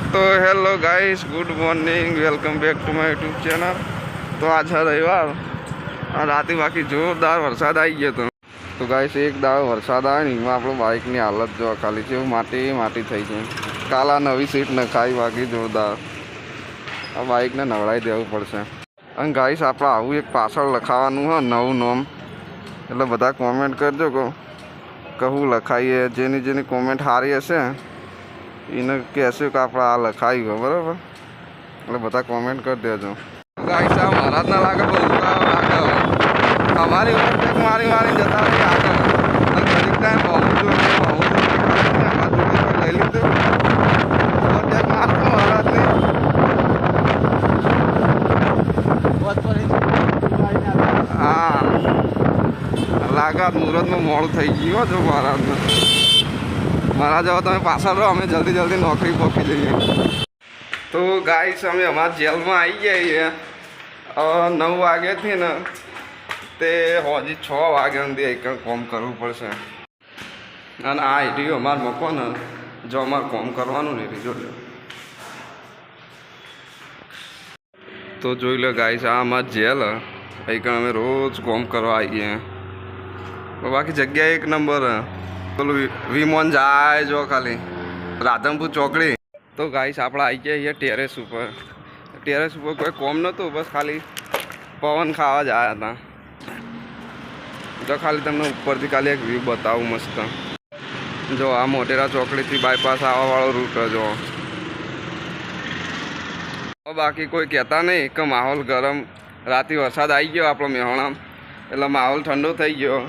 तो hello guys, good morning, welcome back to my YouTube channel. तो आज है रविवार और रात बाकी जोरदार वरसाद आई गयो तो गाइस एक दाव वरसाद आए ने एमां आपणो बाइकनी हालत जो खाली छे माटी माटी थई गई। काला नवी सीट नखाई बाकी जोरदार आ बाइकने नवड़ाई देवुं पड़शे। अने गाइस आपणे आवुं एक पाछळ लखावानुं है नवुं नाम, એટલે બધા કોમેન્ટ કરજો કહું લખાઈએ। જેની જેની કોમેન્ટ સારી હશે એને કહેશું કે આપણે આ લખાયું બરાબર, એટલે બધા કોમેન્ટ કરી દેજો। ગાઈસ આ મહારાજ ના લાગે બહુ લાગે અમારી ઉપર મારી મારી જતા રહી આગળ ઘડીક ટાઈમ બહુ લઈ લીધું મારતો મહારાજને હા લાગે મુહૂર્તમાં મોડું થઈ ગયું જો મહારાજને। महाराज जाओ તમે પાછળ રહો, અમે જલ્દી જલ્દી નોકરી પહોંચી જઈએ। તો ગાઈસ અમે અમારા જેલમાં આવી ગયા છીએ। 9 વાગ્યાથી ને તે હજી 6 વાગ્યા સુધી એક કામ કરવું પડશે। અને આ એરિયો અમારે મૂકો ને જો અમારે કામ કરવાનું ને એરી જોઈ લો। તો જોઈ લો ગાઈસ આ અમારી જેલ અહીં અમે રોજ કામ કરવા આવીએ। બાકી જગ્યા એક નંબર પેલું વિમોન જાય જો ખાલી રાધનપુર ચોકડી। તો ગાઈસ આપણે આવી ગયા છીએ ટેરેસ ઉપર। ટેરેસ ઉપર કોઈ કોમ નહોતું, બસ ખાલી પવન ખાવા જ આવ્યા હતા। જો ખાલી તમને ઉપરથી ખાલી એક વ્યૂ બતાવું મસ્ત। જો આ મોટેરા ચોકડીથી બાયપાસ આવવાવાળો રૂટ જો। બાકી કોઈ કહેતા નહીં કે માહોલ ગરમ, રાતે વરસાદ આવી ગયો આપણો મેહોણા એટલે માહોલ ઠંડો થઈ ગયો।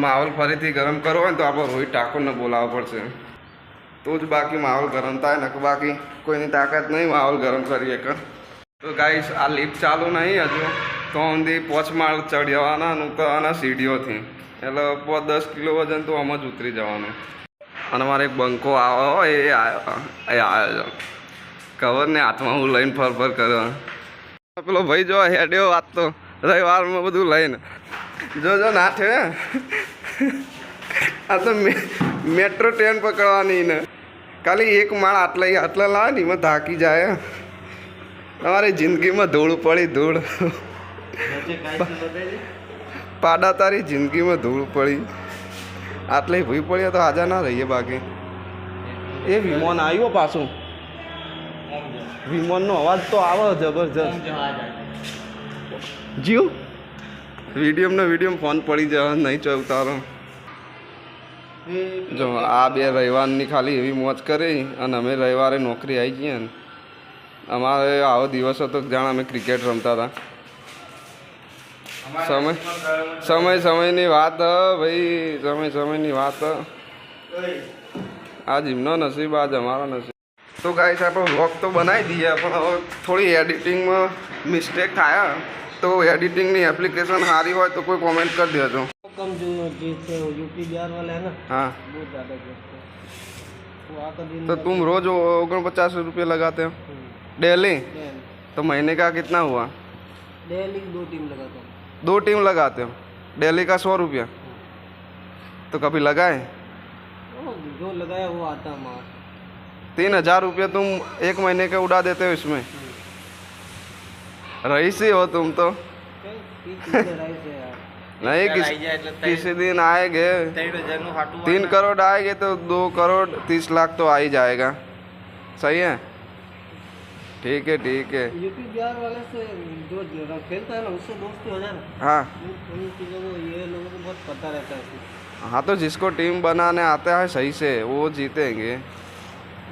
माहौल फरीथी गरम करो तो आप रोहित ठाकुर ने बोलाव पड़े तो ज बाकी माहौल गरम था न बाकी कोई ताकत नहीं माहौल गरम करिए कर। तो गाइस आ लिफ्ट चालू नहीं हजू तो हमदी 5 माળ चढ़ जवाना तो आना सीढ़ीओ थी एटले 10 किलो वजन तो हम ज उतरी जवानुं। अने मारे एक बंको आव्यो ए आव्यो कवर ने हाथ में हूँ लईने फर फर कर पेलो भाई जो हेड्यो आज तो रविवार में बधुं लईने जो जो ना थे आ तो मेट्रो ट्रेन पकड़वानी ने खाली एक माळ आटले आटला लावे ने एमां थाकी जाए। हमारी जिंदगी में धूल पड़ी धूल पाडा तारी जिंदगी में धूल पड़ी आटले भूई पड़ी तो आजा ना रहीए। बाकी ए विमान आव्यो पाछो विमान नो अवाज तो आवे जबरदस्त जीव वीडियो में फोन पड़ी जाए नहीं चो उतारो। जो आ बे रविवार खाली एवी मौज करी अने अमे रविवारे नौकरी आई गई ने अमारे आवो दिवस तो जाण अमे क्रिकेट रमता था। समय समय समयनी वात भाई, समय समयनी वात। आज एमनो नसीब आज अमारो नसीब। तो गाइस आप व्लॉग तो बनाई दिए पण थोड़ी एडिटिंग में मिस्टेक थाया तो एडिटिंग नी एप्लीकेशन सारी हो तो कोई कमेंट कर देजो। कम जो यूपी बिहार वाले है ना, हाँ बहुत ज़्यादा तो तुम रोज 49 रुपये लगाते हो डेली, तो महीने का कितना हुआ? डेली 2 टीम लगाता हूँ। 2 टीम लगाते हो, डेली का 100 रुपया। तो कभी लगाए? जो लगाया वो आता हमारा। 3000 रुपये तुम एक महीने के उड़ा देते हो इसमें। रईसी हो तुम तो नहीं किसी दिन आएंगे 3 करोड़ आएंगे तो 2 करोड़ 30 लाख तो आ ही जाएगा। सही है, ठीक है ठीक है। यूपी बिहार वाले से जो खेलता है ना उससे दोस्ती हो जाए ना। हाँ उन चीज़ों को ये लोगों को बहुत पता रहता है। हाँ तो जिसको टीम बनाने आता है सही से वो जीतेंगे।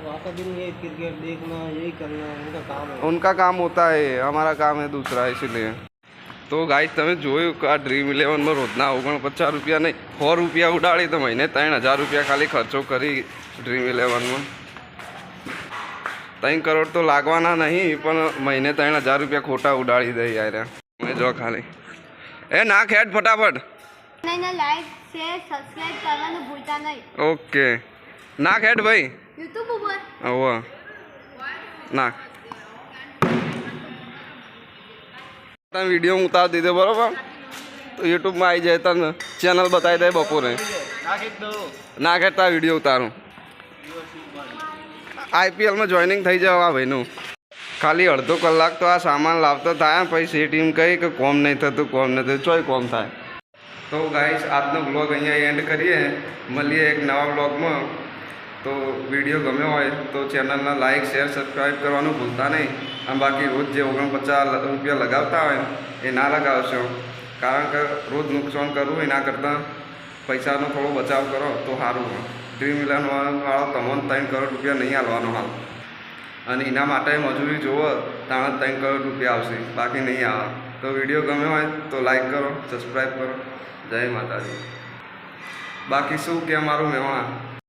आका दिन ये क्रिकेट देखना यही करना उनका काम है। उनका काम होता है, हमारा काम है दूसरा, इसीलिए। तो गाइस तमे जोयुं के आ ड्रीम 11 में रोजना 49 रुपया नहीं 100 रुपया उड़ाड़ी तो महीने 3000 रुपया खाली खर्चो करी ड्रीम 11 में। 3 करोड़ तो लागवाना नहीं पण महीने 3000 रुपया खोटा उड़ाड़ी दे यार। मैं जो खाली ए ना खेड फटाफट नहीं लाइक शेयर सब्सक्राइब करना भूलता नहीं। ओके ना खेड भाई यूट्यूब पर वो ना वीडियो में उतार दीजिए बराबर तो यूट्यूब में आई जाए तो चैनल बताई दे बपोरे ना खेता वीडियो उतारूँ આઈપીએલમાં જોઈનિંગ થઈ જવા આ ભાઈનું. ખાલી અડધો કલાક તો આ સામાન લાવતો થાય પછી સી ટીમ કહી કે કોમ નહીં થતું ચોય કોમ થાય. તો ગાઈસ આજનો બ્લોગ અહીંયા એન્ડ કરીએ. મળીએ એક નવા બ્લોગમાં. તો વિડીયો ગમ્યો હોય તો ચેનલને લાઇક શેર સબસ્ક્રાઈબ કરવાનું ભૂલતા નહીં. અને બાકી રોજ જે 49 રૂપિયા લગાવતા હોય એ ના લગાવશો, કારણ કે રોજ નુકસાન કરવું એના કરતાં પૈસાનો થોડો બચાવ કરો તો સારું. ડ્રીમ ઇલેવનવાળો તમને 3 કરોડ રૂપિયા નહીં આવવાનો હાલ, અને એના માટે મજૂરી જોવો તાણે 3 કરોડ રૂપિયા આવશે, બાકી નહીં આવે. તો વિડીયો ગમ્યો હોય તો લાઈક કરો, સબસ્ક્રાઈબ કરો. જય માતાજી. બાકી શું કે મારું મહેમાન